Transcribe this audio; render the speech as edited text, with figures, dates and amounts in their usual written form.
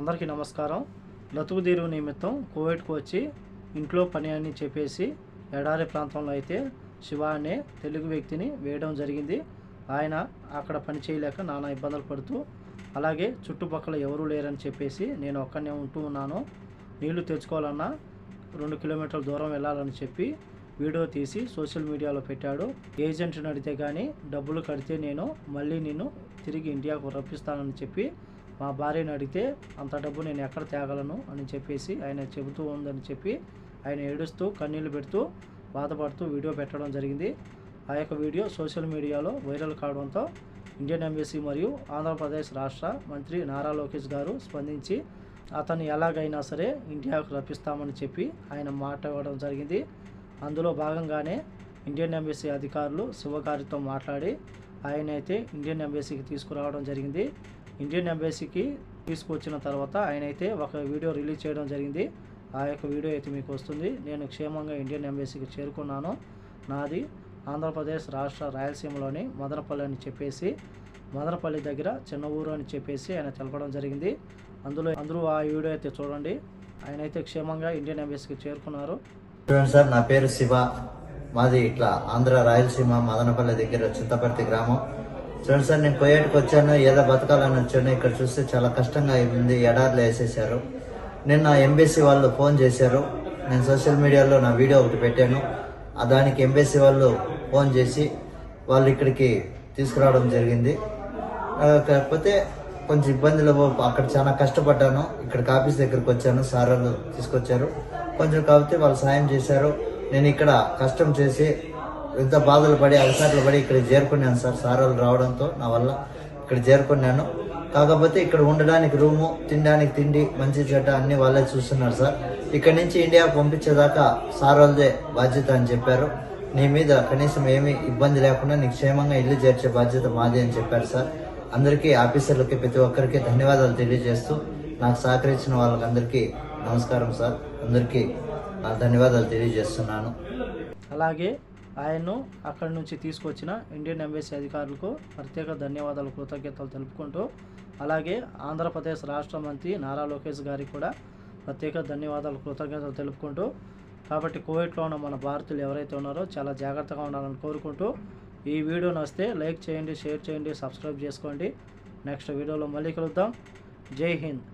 అందరికీ నమస్కారం. బ్రతుకుదెరువు నిమిత్తం కువైట్కు వచ్చి ఇంట్లో పని అని చెప్పేసి ఎడారి ప్రాంతంలో అయితే శివ అనే తెలుగు వ్యక్తిని వేయడం జరిగింది. ఆయన అక్కడ పని చేయలేక నానా ఇబ్బందులు పడుతూ, అలాగే చుట్టుపక్కల ఎవరూ లేరని చెప్పేసి నేను ఒక్కనే ఉంటూ ఉన్నాను. నీళ్లు తెచ్చుకోవాలన్నా 2 కిలోమీటర్ల దూరం వెళ్ళాలని చెప్పి వీడియో తీసి సోషల్ మీడియాలో పెట్టాడు. ఏజెంట్ని అడిగితే కానీ డబ్బులు కడితే నేను మళ్ళీ నిన్ను తిరిగి ఇండియాకు రప్పిస్తానని చెప్పి మా భార్యని అడిగితే అంత డబ్బు నేను ఎక్కడ తేగలను అని చెప్పేసి ఆయన చెబుతూ ఉందని చెప్పి ఆయన ఏడుస్తూ కన్నీళ్లు పెడుతూ బాధపడుతూ వీడియో పెట్టడం జరిగింది. ఆ యొక్క వీడియో సోషల్ మీడియాలో వైరల్ కావడంతో ఇండియన్ ఎంబసీ మరియు ఆంధ్రప్రదేశ్ రాష్ట్ర మంత్రి నారా లోకేష్ గారు స్పందించి అతన్ని ఎలాగైనా సరే ఇండియాకు రప్పిస్తామని చెప్పి ఆయన మాట్లాడడం జరిగింది. అందులో భాగంగానే ఇండియన్ ఎంబసీ అధికారులు శివ గారితో మాట్లాడి ఆయన అయితే ఇండియన్ ఎంబసీకి తీసుకురావడం జరిగింది. ఇండియన్ ఎంబసీకి తీసుకొచ్చిన తర్వాత ఆయన అయితే ఒక వీడియో రిలీజ్ చేయడం జరిగింది. ఆ యొక్క వీడియో అయితే మీకు వస్తుంది. నేను క్షేమంగా ఇండియన్ ఎంబసీకి చేరుకున్నాను. నాది ఆంధ్రప్రదేశ్ రాష్ట్ర రాయలసీమలోని మదనపల్లి అని చెప్పేసి, మదనపల్లి దగ్గర చిన్న ఊరు అని చెప్పేసి ఆయన తెలపడం జరిగింది. అందరూ ఆ వీడియో అయితే చూడండి. ఆయన అయితే క్షేమంగా ఇండియన్ ఎంబసీకి చేరుకున్నారు. చూడండి సార్, నా పేరు శివ. మాది ఇట్లా ఆంధ్ర రాయలసీమ మదనపల్లి దగ్గర చింతపర్తి గ్రామం. చూడండి సార్, నేను కువైట్కి వచ్చాను, ఏదో బతకాలని వచ్చాను. ఇక్కడ చూస్తే చాలా కష్టంగా ఉంది, ఎడార్లు వేసేసారు. నిన్న ఎంబసీ వాళ్ళు ఫోన్ చేశారు. నేను సోషల్ మీడియాలో నా వీడియో ఒకటి పెట్టాను. దానికి ఎంబసీ వాళ్ళు ఫోన్ చేసి వాళ్ళు ఇక్కడికి తీసుకురావడం జరిగింది. కాకపోతే కొంచెం ఇబ్బందులు, అక్కడ చాలా కష్టపడ్డాను. ఇక్కడికి ఆఫీస్ దగ్గరికి వచ్చాను, సార్ వాళ్ళు తీసుకొచ్చారు. కొంచెం కాకపోతే వాళ్ళు సాయం చేశారు. నేను ఇక్కడ కష్టం చేసి ఎంత బాధలు పడి అలసాట్లు పడి ఇక్కడ చేరుకున్నాను సార్. సార్ వాళ్ళు రావడంతో నా వల్ల ఇక్కడ చేరుకున్నాను. కాకపోతే ఇక్కడ ఉండడానికి రూము, తినడానికి తిండి, మంచి చెడ్డ అన్ని వాళ్ళే చూస్తున్నారు సార్. ఇక్కడ నుంచి ఇండియా పంపించేదాకా సార్ వాళ్ళదే బాధ్యత అని చెప్పారు. నీ మీద కనీసం ఏమీ ఇబ్బంది లేకుండా నీకు క్షేమంగా ఇల్లు చేర్చే బాధ్యత మాది అని చెప్పారు సార్. అందరికీ, ఆఫీసర్లకి, ప్రతి ఒక్కరికి ధన్యవాదాలు తెలియజేస్తూ నాకు సహకరించిన వాళ్ళకందరికీ నమస్కారం సార్. అందరికీ ధన్యవాదాలు తెలియజేస్తున్నాను. అలాగే ఆయన్ను అక్కడి నుంచి తీసుకొచ్చిన ఇండియన్ ఎంబసీ అధికారులకు ప్రత్యేక ధన్యవాదాలు, కృతజ్ఞతలు తెలుపుకుంటూ, అలాగే ఆంధ్రప్రదేశ్ రాష్ట్ర మంత్రి నారా లోకేష్ గారికి కూడా ప్రత్యేక ధన్యవాదాలు, కృతజ్ఞతలు తెలుపుకుంటూ, కాబట్టి కువైట్లో ఉన్న మన భారతీయులు ఎవరైతే ఉన్నారో చాలా జాగ్రత్తగా ఉండాలని కోరుకుంటూ, ఈ వీడియో నచ్చితే లైక్ చేయండి, షేర్ చేయండి, సబ్స్క్రైబ్ చేసుకోండి. నెక్స్ట్ వీడియోలో మళ్ళీ కలుద్దాం. జై హింద్.